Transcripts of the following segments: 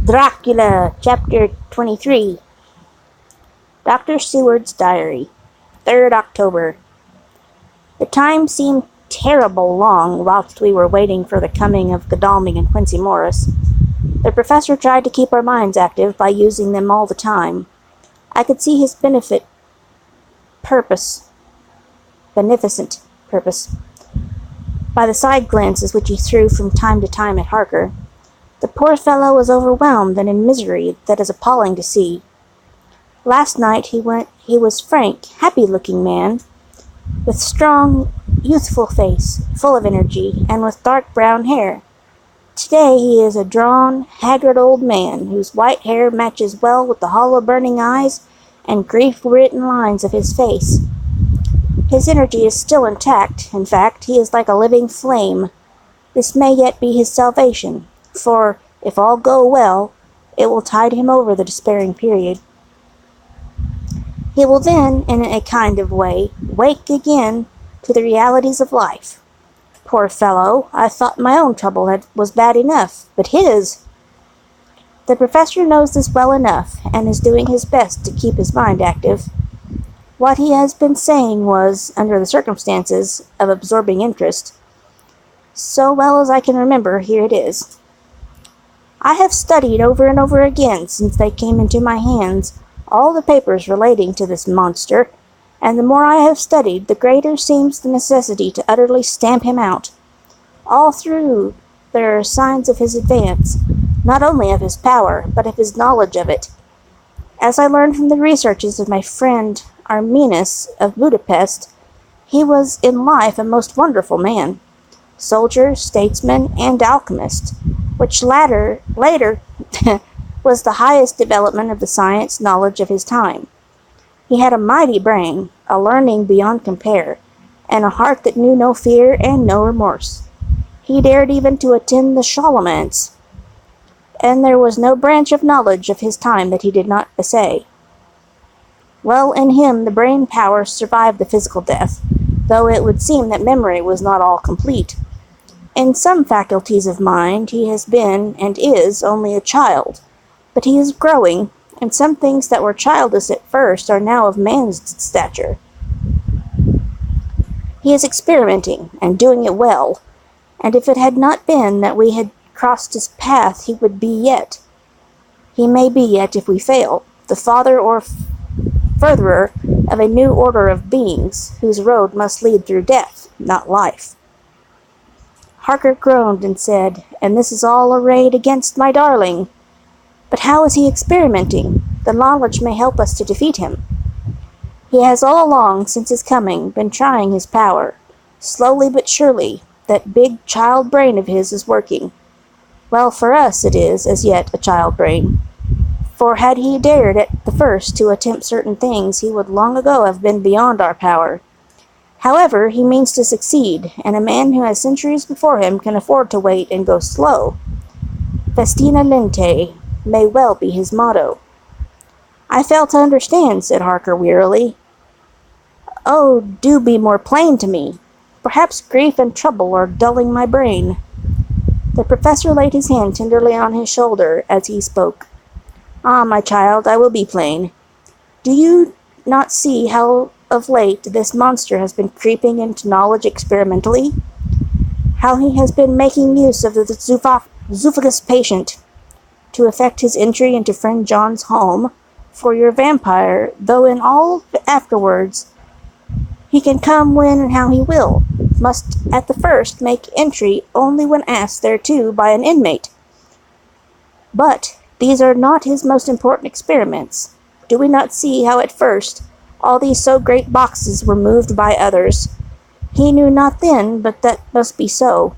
Dracula, Chapter 23. Dr. Seward's Diary, 3rd October. The time seemed terrible long whilst we were waiting for the coming of Godalming and Quincy Morris. The professor tried to keep our minds active by using them all the time. I could see his beneficent purpose, by the side glances which he threw from time to time at Harker. The poor fellow was overwhelmed and in misery that is appalling to see. Last night he was frank, happy-looking man, with strong, youthful face, full of energy, and with dark brown hair. Today he is a drawn, haggard old man, whose white hair matches well with the hollow burning eyes and grief-written lines of his face. His energy is still intact. In fact, he is like a living flame. This may yet be his salvation, for, if all go well, it will tide him over the despairing period. He will then, in a kind of way, wake again to the realities of life. Poor fellow, I thought my own trouble was bad enough, but his— The professor knows this well enough, and is doing his best to keep his mind active. What he has been saying was, under the circumstances, of absorbing interest. So well as I can remember, here it is. I have studied over and over again, since they came into my hands, all the papers relating to this monster, and the more I have studied, the greater seems the necessity to utterly stamp him out. All through there are signs of his advance, not only of his power, but of his knowledge of it. As I learned from the researches of my friend Arminus of Budapest, he was in life a most wonderful man, soldier, statesman, and alchemist, which later was the highest development of the science knowledge of his time. He had a mighty brain, a learning beyond compare, and a heart that knew no fear and no remorse. He dared even to attend the Scholomance, and there was no branch of knowledge of his time that he did not essay. Well, in him the brain power survived the physical death, though it would seem that memory was not all complete. In some faculties of mind he has been, and is, only a child, but he is growing, and some things that were childish at first are now of man's stature. He is experimenting, and doing it well, and if it had not been that we had crossed his path, he may be yet, if we fail, the father or furtherer of a new order of beings, whose road must lead through death, not life. Harker groaned and said, "And this is all arrayed against my darling. But how is he experimenting? The knowledge may help us to defeat him." "He has all along, since his coming, been trying his power. Slowly but surely, that big child brain of his is working. Well, for us it is, as yet, a child brain. For had he dared at the first to attempt certain things, he would long ago have been beyond our power. However, he means to succeed, and a man who has centuries before him can afford to wait and go slow. Festina lente may well be his motto." "I fail to understand," said Harker wearily. "Oh, do be more plain to me. Perhaps grief and trouble are dulling my brain." The professor laid his hand tenderly on his shoulder as he spoke. "Ah, my child, I will be plain. Do you not see how of late this monster has been creeping into knowledge experimentally? How he has been making use of the zoophagous patient to effect his entry into friend John's home, for your vampire, though in all afterwards he can come when and how he will, must at the first make entry only when asked thereto by an inmate. But these are not his most important experiments. Do we not see how at first all these so great boxes were moved by others? He knew not then, but that must be so.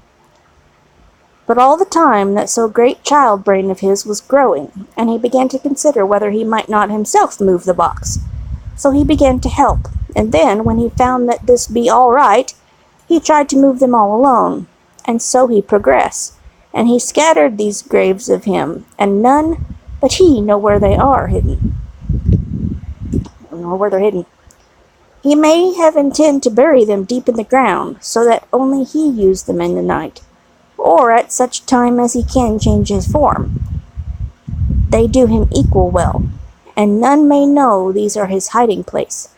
But all the time that so great child brain of his was growing, and he began to consider whether he might not himself move the box. So he began to help, and then, when he found that this be all right, he tried to move them all alone, and so he progressed, and he scattered these graves of him, and none but he know where they are hidden. He may have intended to bury them deep in the ground, so that only he use them in the night, or at such time as he can change his form. they do him equal well, and none may know these are his hiding place.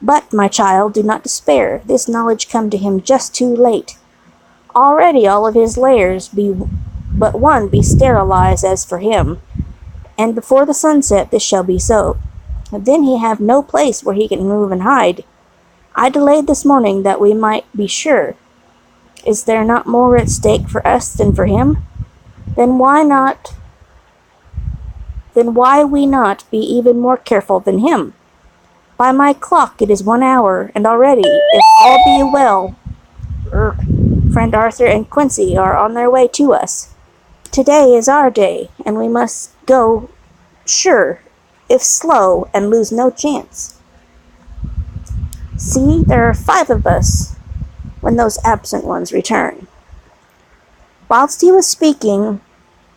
But, my child, do not despair. This knowledge come to him just too late. Already all of his lairs but one be sterilized as for him, and before the sunset this shall be so. Then he have no place where he can move and hide. I delayed this morning that we might be sure. Is there not more at stake for us than for him? Then why we not be even more careful than him? By my clock it is 1 hour, and already, if all be well, friend Arthur and Quincy are on their way to us. Today is our day, and we must go sure, if slow, and lose no chance. See, there are 5 of us when those absent ones return. Whilst he was speaking,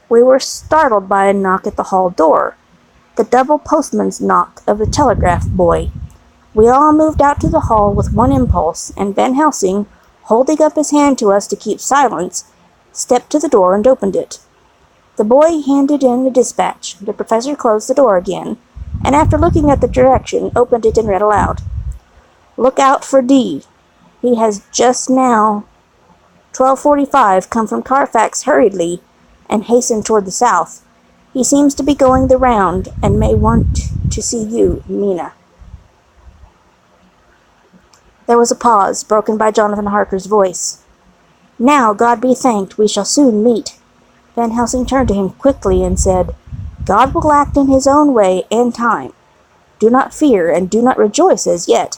we were startled by a knock at the hall door, the double postman's knock of the telegraph boy. We all moved out to the hall with one impulse, and Van Helsing, holding up his hand to us to keep silence, stepped to the door and opened it. The boy handed in the dispatch. The professor closed the door again, and after looking at the direction, opened it and read aloud. Look out for D. He has just now, 12:45, come from Carfax hurriedly and hastened toward the south. He seems to be going the round and may want to see you, Mina. There was a pause, broken by Jonathan Harker's voice. Now, God be thanked, we shall soon meet. Van Helsing turned to him quickly and said, God will act in his own way and time. Do not fear, and do not rejoice as yet,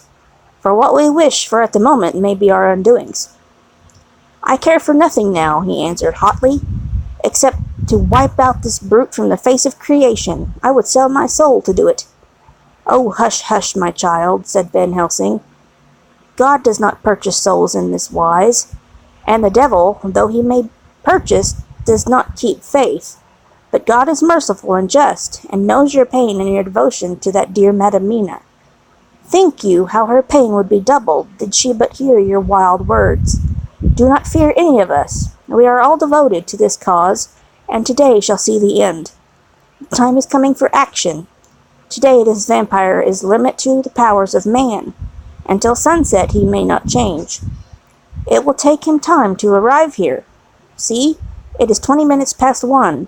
for what we wish for at the moment may be our undoings. I care for nothing now, he answered hotly, except to wipe out this brute from the face of creation. I would sell my soul to do it. Oh, hush, hush, my child, said Van Helsing. God does not purchase souls in this wise, and the devil, though he may purchase, does not keep faith. But God is merciful and just, and knows your pain and your devotion to that dear Madam Mina. Think you how her pain would be doubled did she but hear your wild words. Do not fear any of us. We are all devoted to this cause, and today shall see the end. The time is coming for action. Today this vampire is limit to the powers of man. Until sunset he may not change. It will take him time to arrive here. See, it is 20 minutes past 1,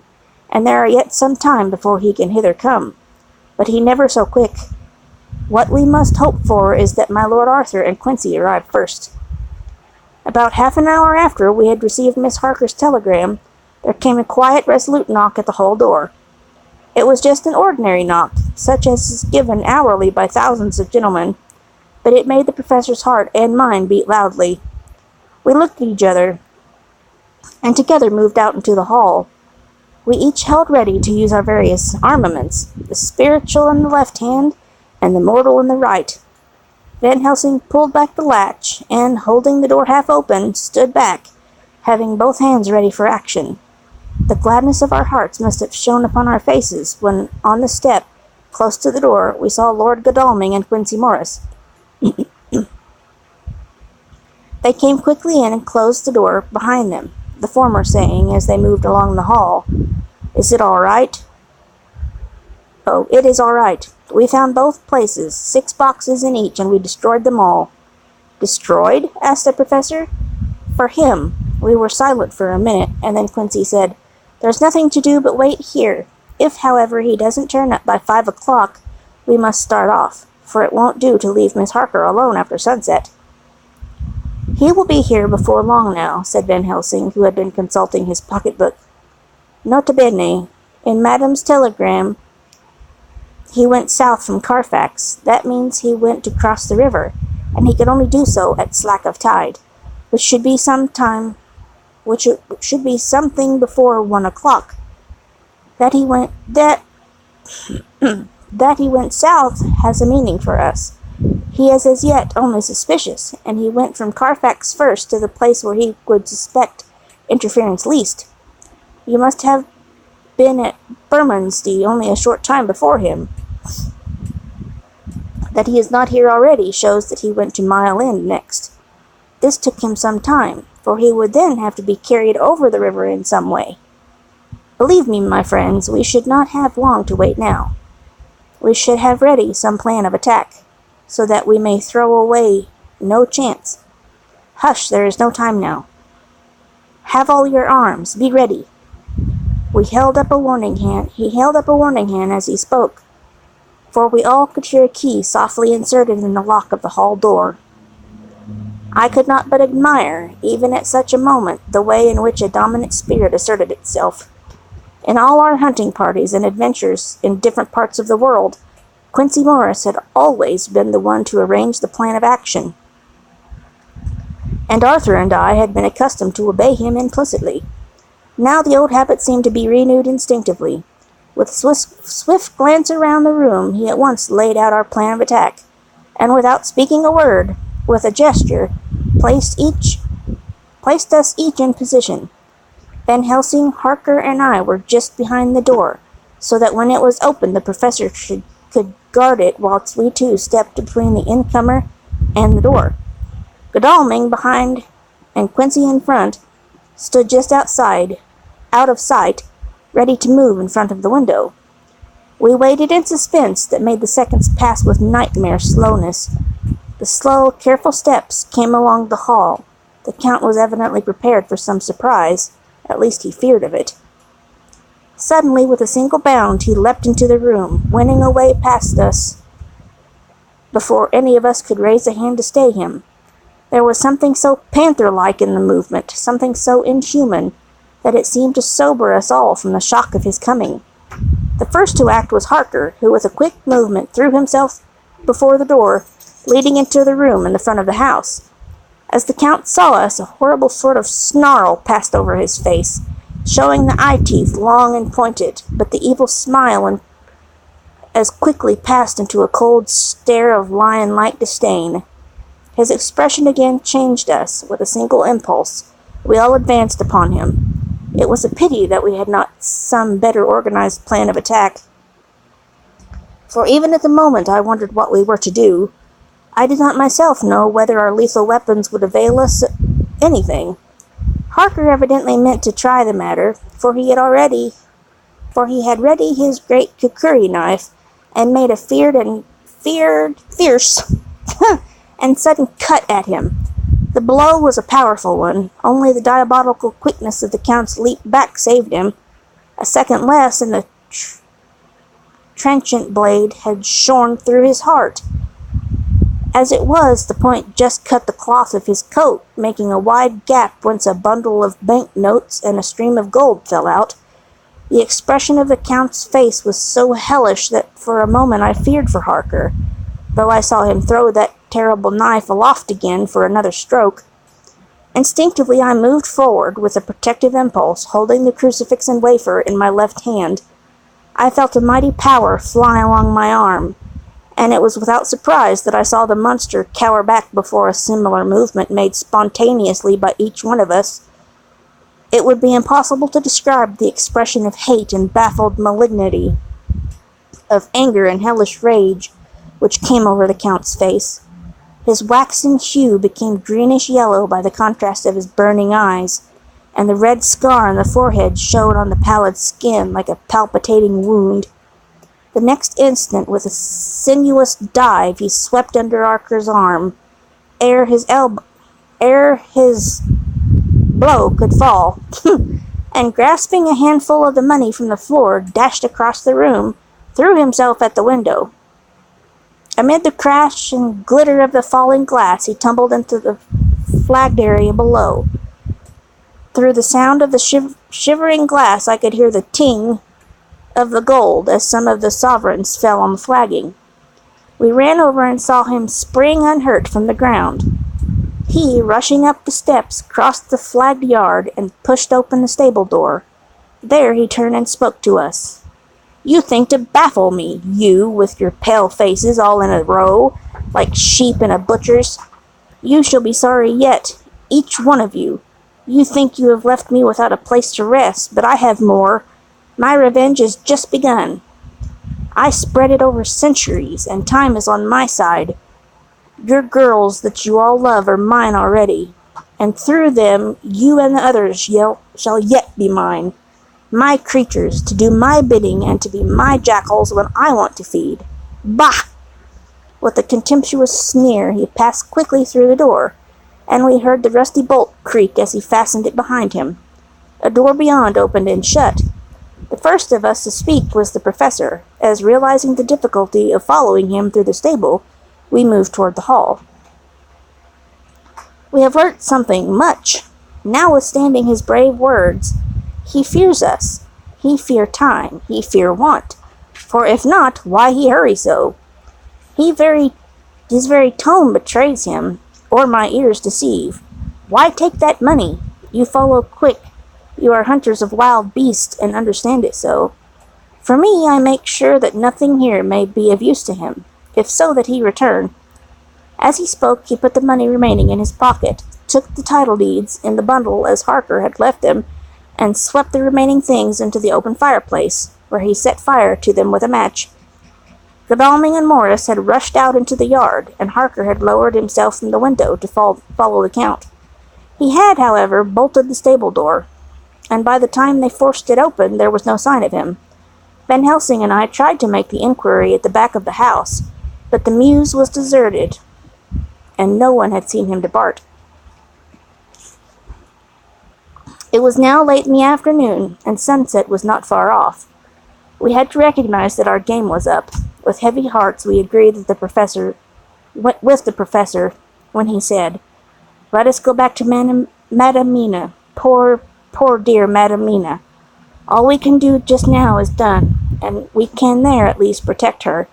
and there are yet some time before he can hither come. But he never so quick. What we must hope for is that my Lord Arthur and Quincy arrive first. About half an hour after we had received Miss Harker's telegram, there came a quiet, resolute knock at the hall door. It was just an ordinary knock, such as is given hourly by thousands of gentlemen, but it made the professor's heart and mine beat loudly. We looked at each other, and together moved out into the hall. We each held ready to use our various armaments, the spiritual in the left hand, and the mortal in the right. Van Helsing pulled back the latch, and, holding the door half open, stood back, having both hands ready for action. The gladness of our hearts must have shone upon our faces when, on the step, close to the door, we saw Lord Godalming and Quincy Morris. They came quickly in and closed the door behind them, the former saying, as they moved along the hall, Is it all right? Oh, it is all right. We found both places, 6 boxes in each, and we destroyed them all. Destroyed? Asked the professor. For him. We were silent for a minute, and then Quincy said, There's nothing to do but wait here. If, however, he doesn't turn up by 5 o'clock, we must start off, for it won't do to leave Miss Harker alone after sunset. He will be here before long now, said Van Helsing, who had been consulting his pocketbook. Nota bene, in Madame's telegram, he went south from Carfax. That means he went to cross the river, and he could only do so at slack of tide, which should be something before 1 o'clock. That he went south has a meaning for us. He is as yet only suspicious, and he went from Carfax first to the place where he would suspect interference least. You must have been at Bermondsey only a short time before him. That he is not here already shows that he went to Mile End next. This took him some time, for he would then have to be carried over the river in some way. Believe me, my friends, we should not have long to wait now. We should have ready some plan of attack, so that we may throw away no chance. Hush, there is no time now. Have all your arms, be ready. He held up a warning hand as he spoke, for we all could hear a key softly inserted in the lock of the hall door. I could not but admire, even at such a moment, the way in which a dominant spirit asserted itself. In all our hunting parties and adventures in different parts of the world, Quincy Morris had always been the one to arrange the plan of action, and Arthur and I had been accustomed to obey him implicitly. Now the old habit seemed to be renewed instinctively. With a swift glance around the room, he at once laid out our plan of attack, and without speaking a word, with a gesture, placed us each in position. Van Helsing, Harker, and I were just behind the door, so that when it was opened the professor could guard it whilst we two stepped between the incomer and the door. Godalming behind and Quincy in front stood just out of sight, ready to move in front of the window. We waited in suspense that made the seconds pass with nightmare slowness. The slow, careful steps came along the hall. The Count was evidently prepared for some surprise, at least he feared of it. Suddenly, with a single bound, he leapt into the room, winning a way past us before any of us could raise a hand to stay him. There was something so panther-like in the movement, something so inhuman, that it seemed to sober us all from the shock of his coming. The first to act was Harker, who with a quick movement threw himself before the door, leading into the room in the front of the house. As the Count saw us, a horrible sort of snarl passed over his face, showing the eye-teeth long and pointed, but the evil smile as quickly passed into a cold stare of lion-like disdain. His expression again changed us. With a single impulse, we all advanced upon him. It was a pity that we had not some better organized plan of attack, for even at the moment I wondered what we were to do. I did not myself know whether our lethal weapons would avail us anything. Harker evidently meant to try the matter, for he had ready his great kukuri knife, and made a fierce and sudden cut at him. The blow was a powerful one. Only the diabolical quickness of the Count's leap back saved him. A second less, and the trenchant blade had shorn through his heart. As it was, the point just cut the cloth of his coat, making a wide gap whence a bundle of banknotes and a stream of gold fell out. The expression of the Count's face was so hellish that for a moment I feared for Harker, though I saw him throw that terrible knife aloft again for another stroke. Instinctively I moved forward with a protective impulse, holding the crucifix and wafer in my left hand. I felt a mighty power fly along my arm, and it was without surprise that I saw the monster cower back before a similar movement made spontaneously by each one of us. It would be impossible to describe the expression of hate and baffled malignity, of anger and hellish rage, which came over the Count's face. His waxen hue became greenish-yellow by the contrast of his burning eyes, and the red scar on the forehead showed on the pallid skin like a palpitating wound. The next instant, with a sinuous dive, he swept under Harker's arm, ere his blow could fall, and grasping a handful of the money from the floor, dashed across the room, threw himself at the window. Amid the crash and glitter of the falling glass, he tumbled into the flagged area below. Through the sound of the shivering glass, I could hear the ting of the gold as some of the sovereigns fell on the flagging. We ran over and saw him spring unhurt from the ground. He, rushing up the steps, crossed the flagged yard and pushed open the stable door. There he turned and spoke to us. "You think to baffle me, you, with your pale faces all in a row, like sheep in a butcher's. You shall be sorry yet, each one of you. You think you have left me without a place to rest, but I have more. My revenge is just begun. I spread it over centuries, and time is on my side. Your girls that you all love are mine already, and through them you and the others shall yet be mine. My creatures, to do my bidding and to be my jackals when I want to feed. Bah! With a contemptuous sneer, he passed quickly through the door, and we heard the rusty bolt creak as he fastened it behind him. A door beyond opened and shut. The first of us to speak was the professor, as realizing the difficulty of following him through the stable, we moved toward the hall. We have learnt something, much. Notwithstanding his brave words, he fears us. He fear time. He fear want. For if not, why he hurry so? His very tone betrays him, or my ears deceive. Why take that money? You follow quick. You are hunters of wild beasts, and understand it so. For me, I make sure that nothing here may be of use to him, if so that he return. As he spoke, he put the money remaining in his pocket, took the title deeds in the bundle as Harker had left them, and swept the remaining things into the open fireplace, where he set fire to them with a match. Godalming and Morris had rushed out into the yard, and Harker had lowered himself from the window to follow the Count. He had, however, bolted the stable door, and by the time they forced it open there was no sign of him. Van Helsing and I tried to make the inquiry at the back of the house, but the mews was deserted, and no one had seen him depart. It was now late in the afternoon, and sunset was not far off. We had to recognize that our game was up. With heavy hearts we agreed with the professor when he said, "Let us go back to Madam Mina. Poor dear Madam Mina. All we can do just now is done, and we can there at least protect her.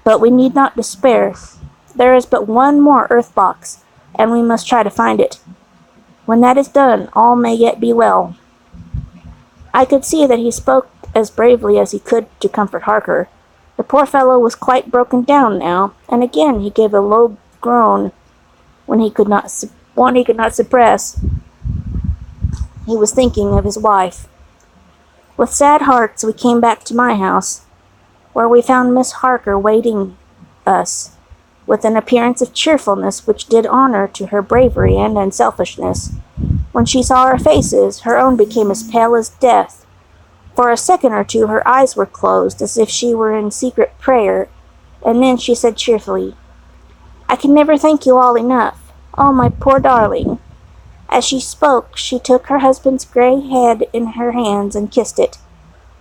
But we need not despair. There is but one more earth box, and we must try to find it. When that is done, all may yet be well." I could see that he spoke as bravely as he could to comfort Harker. The poor fellow was quite broken down now, and again he gave a low groan when he could not suppress. He was thinking of his wife. With sad hearts we came back to my house, where we found Miss Harker waiting us, with an appearance of cheerfulness which did honor to her bravery and unselfishness. When she saw our faces, her own became as pale as death. For a second or two her eyes were closed, as if she were in secret prayer, and then she said cheerfully, "I can never thank you all enough. Oh, my poor darling." As she spoke, she took her husband's grey head in her hands and kissed it.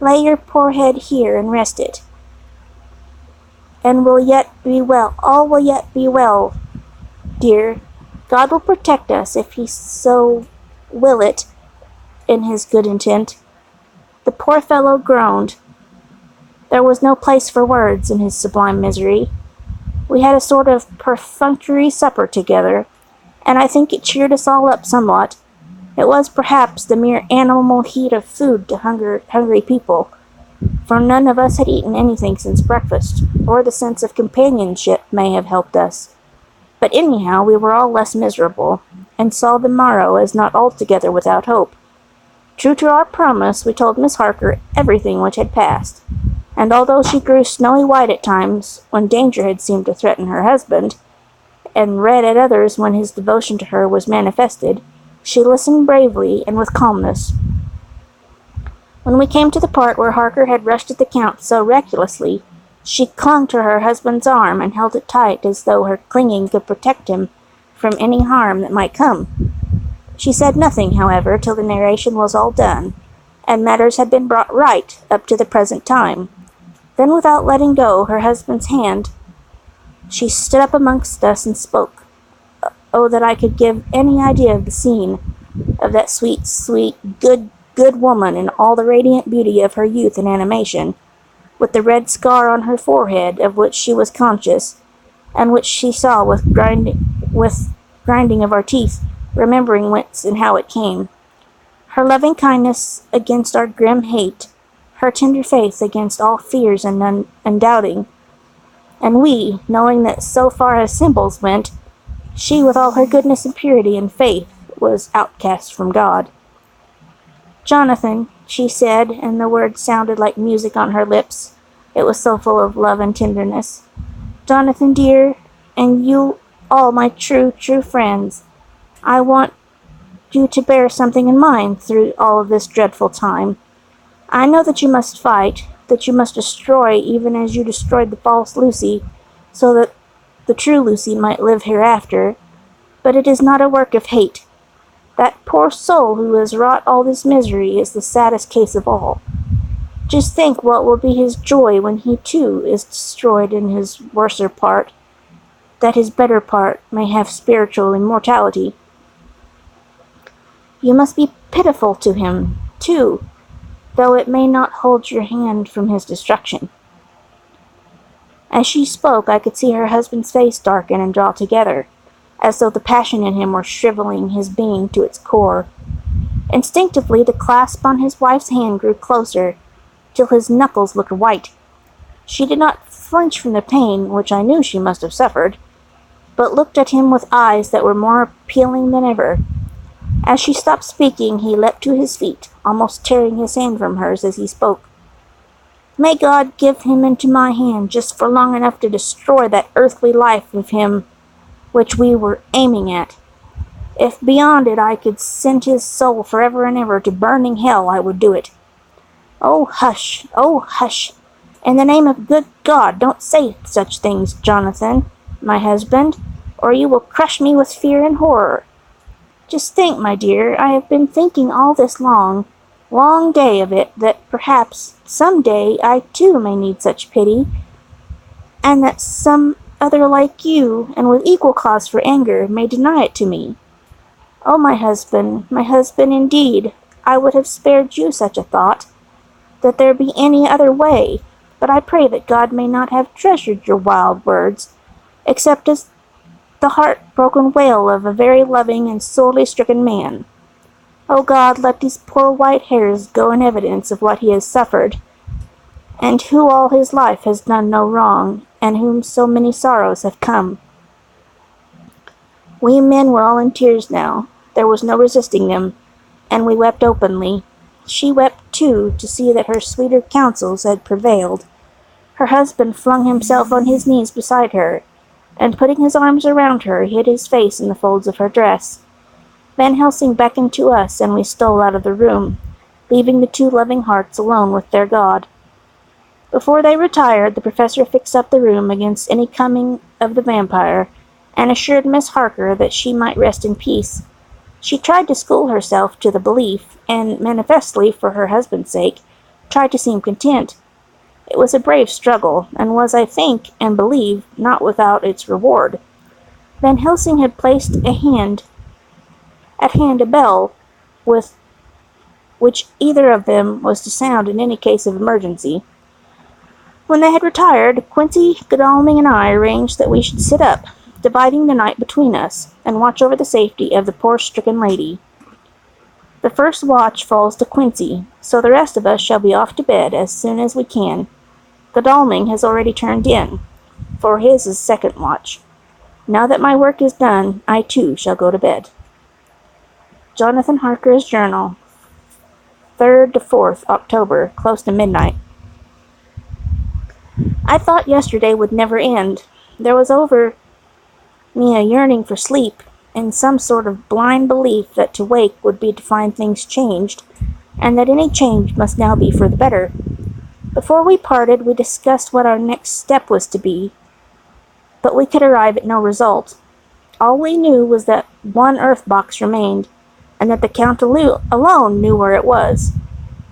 "Lay your poor head here and rest it, and will yet be well. All will yet be well, dear. God will protect us if he so will it in his good intent." The poor fellow groaned. There was no place for words in his sublime misery. We had a sort of perfunctory supper together, and I think it cheered us all up somewhat. It was perhaps the mere animal heat of food to hungry people, for none of us had eaten anything since breakfast, or the sense of companionship may have helped us. But anyhow we were all less miserable, and saw the morrow as not altogether without hope. True to our promise, we told Miss Harker everything which had passed, and although she grew snowy white at times when danger had seemed to threaten her husband, and red at others when his devotion to her was manifested, she listened bravely and with calmness. When we came to the part where Harker had rushed at the Count so recklessly, she clung to her husband's arm and held it tight as though her clinging could protect him from any harm that might come. She said nothing, however, till the narration was all done, and matters had been brought right up to the present time. Then, without letting go her husband's hand, she stood up amongst us and spoke. Oh, that I could give any idea of the scene, of that sweet, good woman in all the radiant beauty of her youth and animation, with the red scar on her forehead of which she was conscious, and which she saw with grinding of our teeth, remembering whence and how it came. Her loving kindness against our grim hate, her tender faith against all fears and undoubting, and we, knowing that so far as symbols went, she with all her goodness and purity and faith was outcast from God. "Jonathan," she said, and the words sounded like music on her lips, it was so full of love and tenderness. "Jonathan dear, and you all my true friends, I want you to bear something in mind through all of this dreadful time. I know that you must fight, that you must destroy even as you destroyed the false Lucy, so that the true Lucy might live hereafter, but it is not a work of hate. That poor soul who has wrought all this misery is the saddest case of all. Just think what will be his joy when he too is destroyed in his worser part, that his better part may have spiritual immortality. You must be pitiful to him, too, though it may not hold your hand from his destruction." As she spoke, I could see her husband's face darken and draw together, as though the passion in him were shriveling his being to its core. Instinctively, the clasp on his wife's hand grew closer, till his knuckles looked white. She did not flinch from the pain, which I knew she must have suffered, but looked at him with eyes that were more appealing than ever. As she stopped speaking, he leapt to his feet, almost tearing his hand from hers as he spoke. "May God give him into my hand just for long enough to destroy that earthly life of him which we were aiming at. If beyond it I could send his soul forever and ever to burning hell, I would do it. Oh, hush! Oh, hush! In the name of good God, don't say such things, Jonathan, my husband, or you will crush me with fear and horror. Just think, my dear, I have been thinking all this long day of it, that perhaps some day I too may need such pity, and that some other like you, and with equal cause for anger, may deny it to me. Oh, my husband, indeed, I would have spared you such a thought, that there be any other way, but I pray that God may not have treasured your wild words, except as the heart-broken wail of a very loving and sorely stricken man. O God, let these poor white hairs go in evidence of what he has suffered, and who all his life has done no wrong, and whom so many sorrows have come." We men were all in tears now. There was no resisting them, and we wept openly. She wept too, to see that her sweeter counsels had prevailed. Her husband flung himself on his knees beside her, and putting his arms around her, hid his face in the folds of her dress. Van Helsing beckoned to us, and we stole out of the room, leaving the two loving hearts alone with their God. Before they retired, the professor fixed up the room against any coming of the vampire, and assured Miss Harker that she might rest in peace. She tried to school herself to the belief, and manifestly, for her husband's sake, tried to seem content. It was a brave struggle, and was, I think, and believe, not without its reward. Van Helsing had placed at hand a bell, with which either of them was to sound in any case of emergency. When they had retired, Quincy, Godalming, and I arranged that we should sit up, dividing the night between us, and watch over the safety of the poor stricken lady. The first watch falls to Quincy, so the rest of us shall be off to bed as soon as we can. Godalming has already turned in, for his is second watch. Now that my work is done, I too shall go to bed. Jonathan Harker's Journal, 3rd to 4th October, close to midnight. I thought yesterday would never end. There was over me a yearning for sleep, and some sort of blind belief that to wake would be to find things changed, and that any change must now be for the better. Before we parted, we discussed what our next step was to be, but we could arrive at no result. All we knew was that one earth box remained, and that the Count alone knew where it was.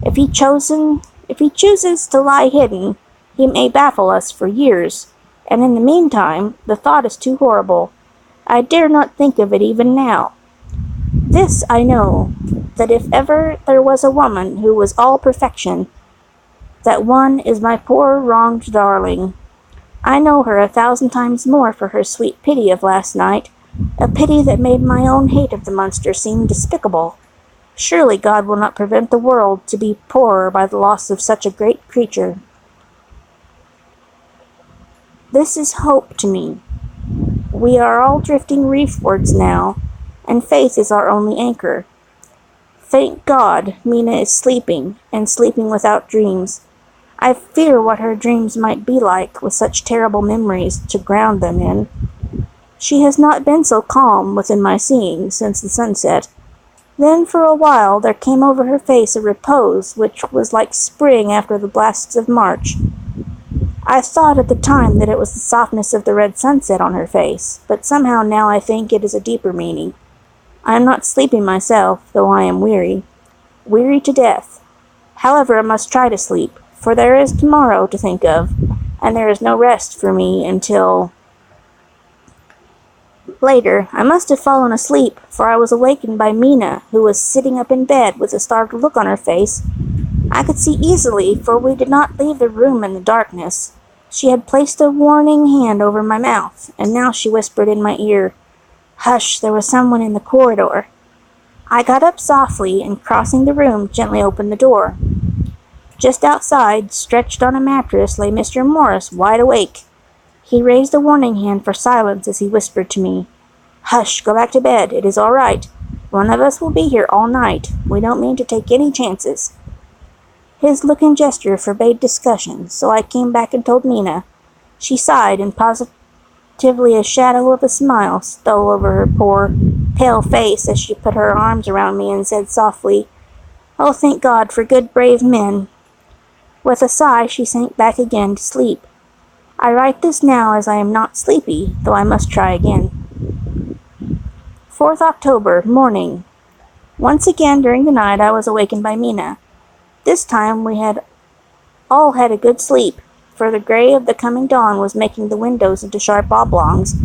If he chooses to lie hidden, he may baffle us for years, and in the meantime, the thought is too horrible. I dare not think of it even now. This I know, that if ever there was a woman who was all perfection, that one is my poor wronged darling. I know her 1,000 times more for her sweet pity of last night, a pity that made my own hate of the monster seem despicable. Surely God will not prevent the world to be poorer by the loss of such a great creature. This is hope to me. We are all drifting reefwards now, and faith is our only anchor. Thank God, Mina is sleeping, and sleeping without dreams. I fear what her dreams might be like, with such terrible memories to ground them in. She has not been so calm within my seeing since the sunset. Then for a while there came over her face a repose which was like spring after the blasts of March. I thought at the time that it was the softness of the red sunset on her face, but somehow now I think it is a deeper meaning. I am not sleepy myself, though I am weary. Weary to death. However, I must try to sleep, for there is tomorrow to think of, and there is no rest for me until... Later, I must have fallen asleep, for I was awakened by Mina, who was sitting up in bed with a startled look on her face. I could see easily, for we did not leave the room in the darkness. She had placed a warning hand over my mouth, and now she whispered in my ear, "Hush, there was someone in the corridor." I got up softly, and crossing the room, gently opened the door. Just outside, stretched on a mattress, lay Mr. Morris, wide awake. He raised a warning hand for silence as he whispered to me, "Hush, go back to bed. It is all right. One of us will be here all night. We don't mean to take any chances." His look and gesture forbade discussion, so I came back and told Mina. She sighed, and positively a shadow of a smile stole over her poor, pale face as she put her arms around me and said softly, "Oh, thank God for good, brave men." With a sigh, she sank back again to sleep. I write this now as I am not sleepy, though I must try again. 4th October, morning. Once again during the night I was awakened by Mina. This time we had all had a good sleep, for the gray of the coming dawn was making the windows into sharp oblongs,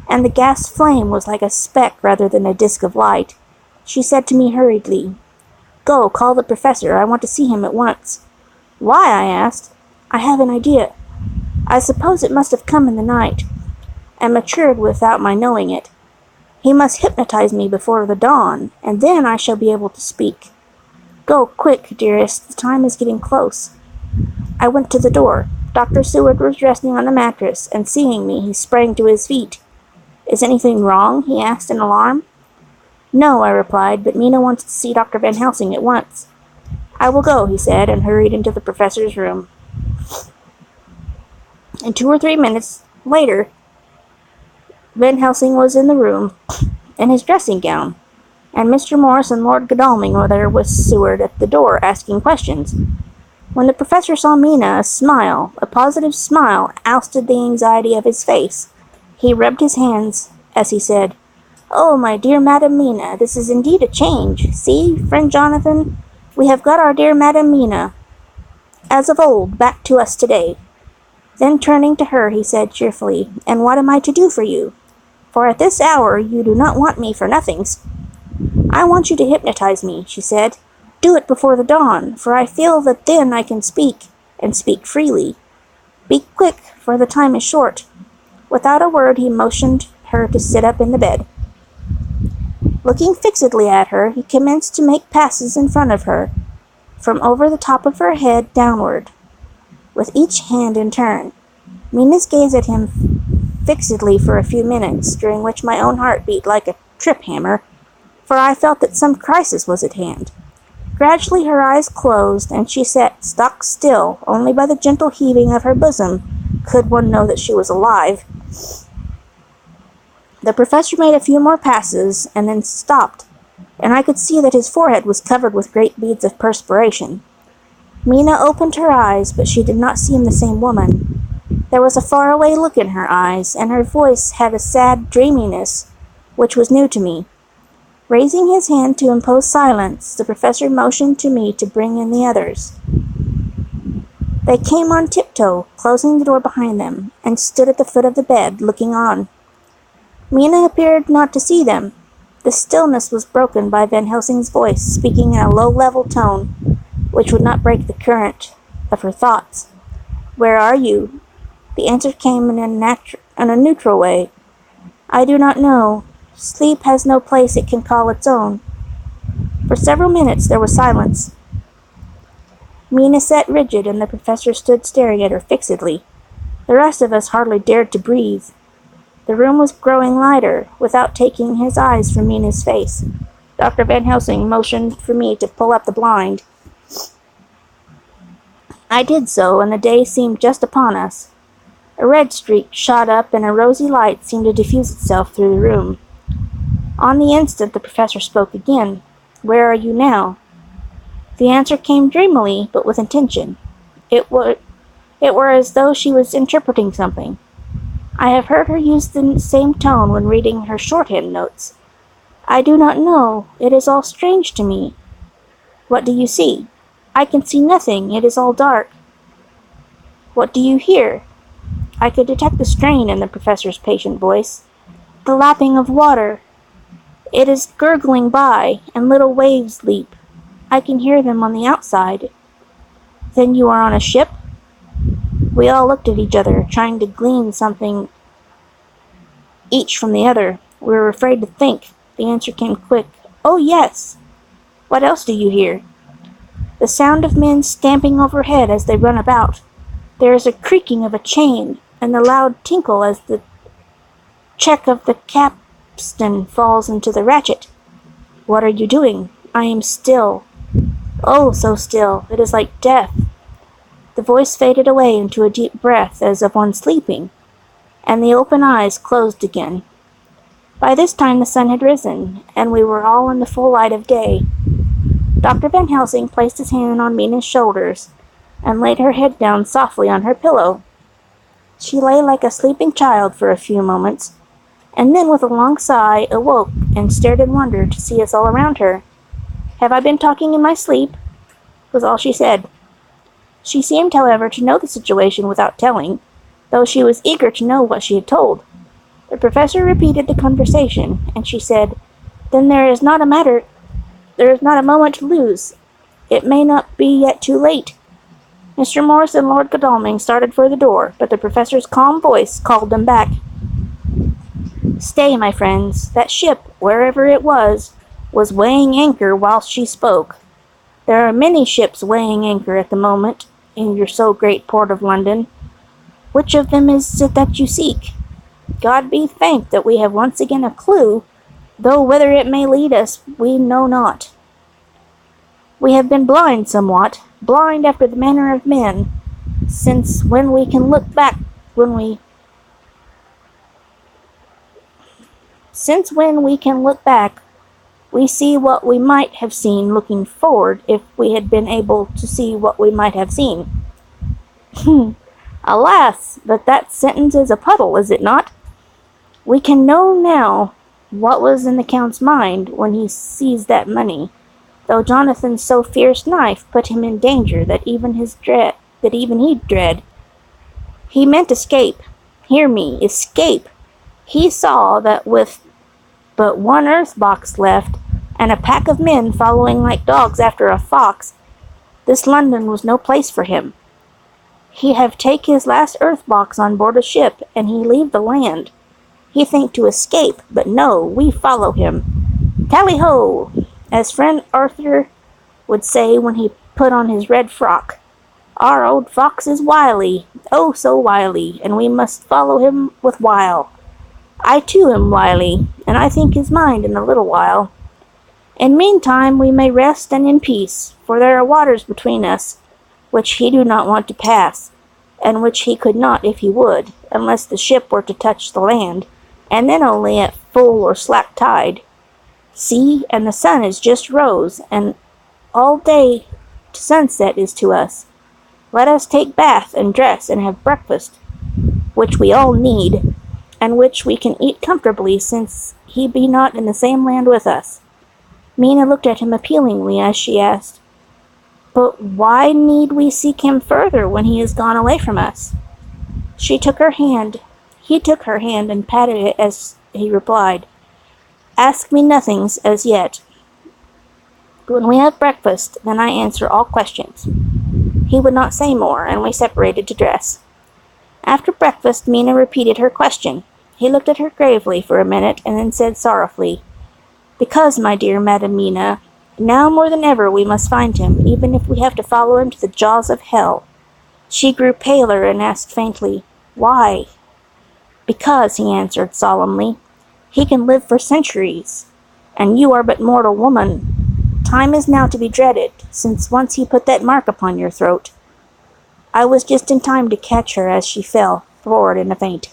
and the gas flame was like a speck rather than a disk of light. She said to me hurriedly, "Go, call the professor. I want to see him at once." "Why?" I asked. "I have an idea. I suppose it must have come in the night, and matured without my knowing it. He must hypnotize me before the dawn, and then I shall be able to speak. Go, quick, dearest, the time is getting close." I went to the door. Dr. Seward was resting on the mattress, and seeing me, he sprang to his feet. "Is anything wrong?" he asked in alarm. "No," I replied, "but Mina wants to see Dr. Van Helsing at once." "I will go," he said, and hurried into the professor's room. And 2 or 3 minutes later, Van Helsing was in the room, in his dressing gown, and Mr. Morris and Lord Godalming were there with Seward at the door, asking questions. When the professor saw Mina, a positive smile, ousted the anxiety of his face. He rubbed his hands as he said, "Oh, my dear Madam Mina, this is indeed a change. See, friend Jonathan, we have got our dear Madam Mina, as of old, back to us today." Then turning to her, he said cheerfully, "And what am I to do for you? For at this hour you do not want me for nothings." "I want you to hypnotize me," she said. "Do it before the dawn, for I feel that then I can speak, and speak freely. Be quick, for the time is short." Without a word, he motioned her to sit up in the bed. Looking fixedly at her, he commenced to make passes in front of her, from over the top of her head downward, with each hand in turn. Mina's gazed at him fixedly for a few minutes, during which my own heart beat like a trip-hammer, for I felt that some crisis was at hand. Gradually her eyes closed, and she sat stock still. Only by the gentle heaving of her bosom could one know that she was alive. The professor made a few more passes, and then stopped, and I could see that his forehead was covered with great beads of perspiration. Mina opened her eyes, but she did not seem the same woman. There was a faraway look in her eyes, and her voice had a sad dreaminess, which was new to me. Raising his hand to impose silence, the professor motioned to me to bring in the others. They came on tiptoe, closing the door behind them, and stood at the foot of the bed, looking on. Mina appeared not to see them. The stillness was broken by Van Helsing's voice, speaking in a low, level tone, which would not break the current of her thoughts. "Where are you?" The answer came in a neutral way. "I do not know. Sleep has no place it can call its own." For several minutes there was silence. Mina sat rigid, and the professor stood staring at her fixedly. The rest of us hardly dared to breathe. The room was growing lighter, without taking his eyes from Mina's face. Dr. Van Helsing motioned for me to pull up the blind. I did so, and the day seemed just upon us. A red streak shot up, and a rosy light seemed to diffuse itself through the room. On the instant the professor spoke again. Where are you now?" The answer came dreamily, but with intention. It were as though she was interpreting something. I have heard her use the same tone when reading her shorthand notes. "I do not know. It is all strange to me." "What do you see?" "I can see nothing. It is all dark." "What do you hear?" I could detect the strain in the professor's patient voice. "The lapping of water. It is gurgling by, and little waves leap. I can hear them on the outside." "Then you are on a ship?" We all looked at each other, trying to glean something each from the other. We were afraid to think. The answer came quick. "Oh, yes." "What else do you hear?" "The sound of men stamping overhead as they run about. There is a creaking of a chain, and the loud tinkle as the check of the capstan falls into the ratchet." "What are you doing?" "I am still. Oh, so still. It is like death." The voice faded away into a deep breath as of one sleeping, and the open eyes closed again. By this time the sun had risen, and we were all in the full light of day. Dr. Van Helsing placed his hand on Mina's shoulders and laid her head down softly on her pillow. She lay like a sleeping child for a few moments, and then with a long sigh awoke and stared in wonder to see us all around her. "Have I been talking in my sleep?" was all she said. She seemed, however, to know the situation without telling, though she was eager to know what she had told. The professor repeated the conversation, and she said, "Then there is not a moment to lose. It may not be yet too late." Mr. Morris and Lord Godalming started for the door, but the professor's calm voice called them back. "Stay, my friends. That ship, wherever it was weighing anchor whilst she spoke. There are many ships weighing anchor at the moment in your so great port of London. Which of them is it that you seek? God be thanked that we have once again a clue, though whither it may lead us we know not. We have been blind somewhat, blind after the manner of men, since when we can look back when we see what we might have seen looking forward if we had been able to see what we might have seen." "Alas, but that sentence is a puddle, is it not? We can know now what was in the Count's mind when he seized that money, though Jonathan's so fierce knife put him in danger that even he dread. He meant escape. Hear me, escape. He saw that with but one earth box left, and a pack of men following like dogs after a fox, this London was no place for him. He have take his last earth box on board a ship, and he leave the land. He think to escape, but no, we follow him. Tally-ho, as friend Arthur would say when he put on his red frock. Our old fox is wily, oh so wily, and we must follow him with wile. I too am wily, and I think his mind in a little while. In meantime we may rest and in peace, for there are waters between us, which he do not want to pass, and which he could not if he would, unless the ship were to touch the land, and then only at full or slack tide. See, and the sun is just rose, and all day to sunset is to us. Let us take bath and dress and have breakfast, which we all need, and which we can eat comfortably, since he be not in the same land with us." Mina looked at him appealingly as she asked, "But why need we seek him further when he is gone away from us?" He took her hand and patted it as he replied, "Ask me nothings as yet. When we have breakfast, then I answer all questions." He would not say more, and we separated to dress. After breakfast, Mina repeated her question. He looked at her gravely for a minute, and then said sorrowfully, "Because, my dear Madam Mina, now more than ever we must find him, even if we have to follow him to the jaws of hell." She grew paler and asked faintly, "Why?" "Because," he answered solemnly, "he can live for centuries, and you are but mortal woman. Time is now to be dreaded, since once he put that mark upon your throat." I was just in time to catch her as she fell forward in a faint.